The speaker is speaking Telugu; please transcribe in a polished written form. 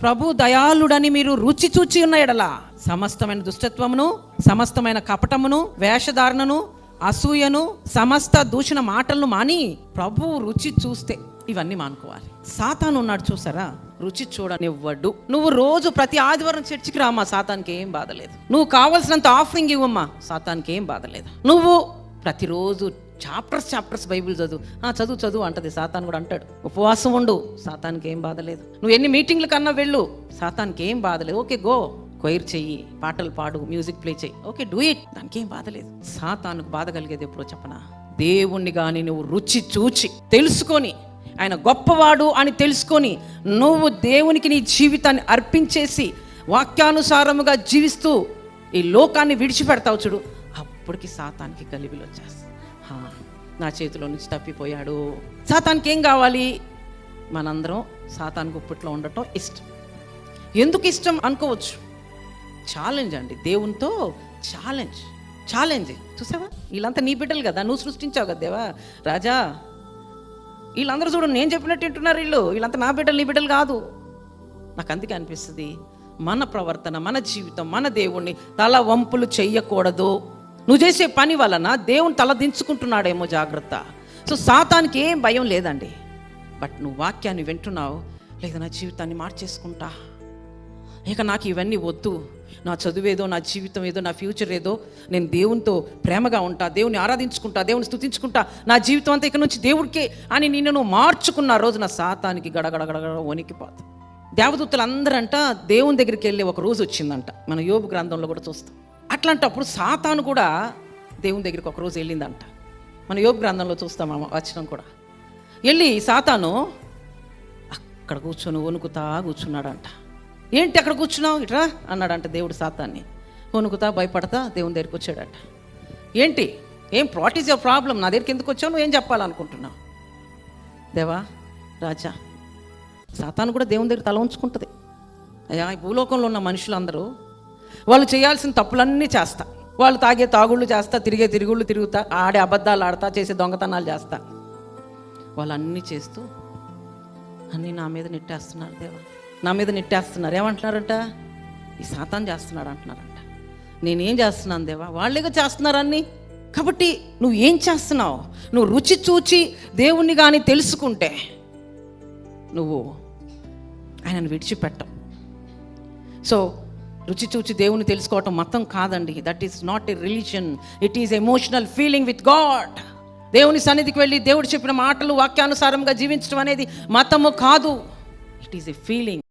ప్రభు దయాళుడని మీరు రుచి చూచి ఉన్న ఎడల సమస్తమైన దుష్టత్వమును, సమస్తమైన కపటమును, వేషధారణను, అసూయను, సమస్త దూషణ మాటలను మాని ప్రభు రుచి చూస్తే ఇవన్నీ మానుకోవాలి. సాతాను ఉన్నాడు చూసారా, రుచి చూడనివ్వడు. నువ్వు రోజు ప్రతి ఆదివారం చర్చికి రామా, సాతానికి ఏం బాధలేదు. నువ్వు కావాల్సినంత ఆఫరింగ్ ఇవ్వమ్మా, సాతానికి ఏం బాధలేదు. నువ్వు ప్రతిరోజు చాప్టర్స్ బైబిల్ చదువు అంటది, సాతాను కూడా అంటాడు. ఉపవాసం ఉండు, సాతానికి ఏం బాధలేదు. నువ్వు ఎన్ని మీటింగ్ల కన్నా వెళ్ళు, సాతానికి ఏం బాధలేదు. ఓకే గో, కొయిర్ చెయ్యి, పాటలు పాడు, మ్యూజిక్ ప్లే చెయ్యి, ఓకే డూ ఇట్, దానికి ఏం బాధలేదు. సాతానుకు బాధ కలిగేది ఎప్పుడో చెప్పనా, దేవుణ్ణి కానీ నువ్వు రుచి చూచి తెలుసుకొని, ఆయన గొప్పవాడు అని తెలుసుకొని నువ్వు దేవునికి నీ జీవితాన్ని అర్పించేసి వాక్యానుసారముగా జీవిస్తూ ఈ లోకాన్ని విడిచిపెడతావు చూడు, అప్పటికి సాతానికి గలిబిలు వచ్చేస్తా. నా చేతిలో నుంచి తప్పిపోయాడు. సాతానికి ఏం కావాలి? మనందరం సాతాను గుప్పట్లో ఉండటం ఇష్టం. ఎందుకు ఇష్టం అనుకోవచ్చు, ఛాలెంజ్ అండి, దేవునితో ఛాలెంజ్. చూసావా, వీళ్ళంతా నీ బిడ్డలు కదా, నువ్వు సృష్టించావు కదా దేవా రాజా. వీళ్ళందరూ చూడు నేను చెప్పినట్టు వింటున్నారు, వీళ్ళంతా నా బిడ్డలు, నీ బిడ్డలు కాదు. నాకు అందుకే అనిపిస్తుంది, మన ప్రవర్తన, మన జీవితం, మన దేవుణ్ణి తల వంపులు చెయ్యకూడదు. నువ్వు చేసే పని వలన దేవుని తల దించుకుంటున్నాడేమో, జాగ్రత్త. సో సాతానికి ఏం భయం లేదండి. బట్ నువ్వు వాక్యాన్ని వింటున్నావు, లేదా నా జీవితాన్ని మార్చేసుకుంటా, ఇక నాకు ఇవన్నీ వద్దు, నా చదువేదో, నా జీవితం ఏదో, నా ఫ్యూచర్ ఏదో, నేను దేవునితో ప్రేమగా ఉంటా, దేవుని ఆరాధించుకుంటా, దేవుని స్తుతించుకుంటా, నా జీవితం అంతా ఇక నుంచి దేవుడికే అని నిన్ను మార్చుకున్న రోజు నా సాతానికి గడగడగడగడ వణికిపోతా. దేవదూతలందరంట దేవుని దగ్గరికి వెళ్ళి ఒక రోజు వచ్చిందంట, మన యోబు గ్రంథంలో కూడా చూస్తాం. అట్లాంటప్పుడు సాతాను కూడా దేవుని దగ్గరికి ఒక రోజు వెళ్ళిందంట, మన యోబు గ్రంథంలో చూస్తాం వచనం కూడా. వెళ్ళి సాతాను అక్కడ కూర్చొని వణుకుతా కూర్చున్నాడంట. ఏంటి అక్కడ కూర్చున్నావు, ఇట్రా అన్నాడంట దేవుడు సాతాన్ని. వణుకుతా భయపడతా దేవుని దగ్గరికి వచ్చాడంట. ఏంటి, వాట్ ఈజ్ యువర్ ప్రాబ్లం, నా దగ్గరికి ఎందుకు వచ్చావు, నువ్వు ఏం చెప్పాలనుకుంటున్నావు? దేవా రాజా, సాతాను కూడా దేవుని దగ్గర తల ఉంచుకుంటుంది. అయ్యా, ఈ భూలోకంలో ఉన్న మనుషులందరూ వాళ్ళు చేయాల్సిన తప్పులన్నీ చేస్తా, వాళ్ళు తాగే తాగుళ్ళు చేస్తా, తిరిగే తిరుగుళ్ళు తిరుగుతా, ఆడే అబద్ధాలు ఆడతా, చేసే దొంగతనాలు చేస్తా, వాళ్ళన్నీ చేస్తూ అన్నీ నా మీద నెట్టేస్తున్నారు దేవా, నా మీద నెట్టేస్తున్నారు. ఏమంటున్నారంట, ఈ సాతాను చేస్తున్నాడు అంటున్నారంట. నేనేం చేస్తున్నాను దేవా, వాళ్ళేగా చేస్తున్నారన్నీ. కాబట్టి నువ్వు ఏం చేస్తున్నావు? నువ్వు రుచి చూచి దేవుణ్ణి కానీ తెలుసుకుంటే నువ్వు ఆయనను విడిచిపెట్టవు. సో రుచి చూచి దేవుని తెలుసుకోవటం మతం కాదండి. That is not a religion, it is emotional feeling with God. దేవుని సన్నిధికి వెళ్ళి దేవుడు చెప్పిన మాటలు వాక్యానుసారంగా జీవించడం అనేది మతము కాదు, ఇట్ ఈస్ ఎ ఫీలింగ్.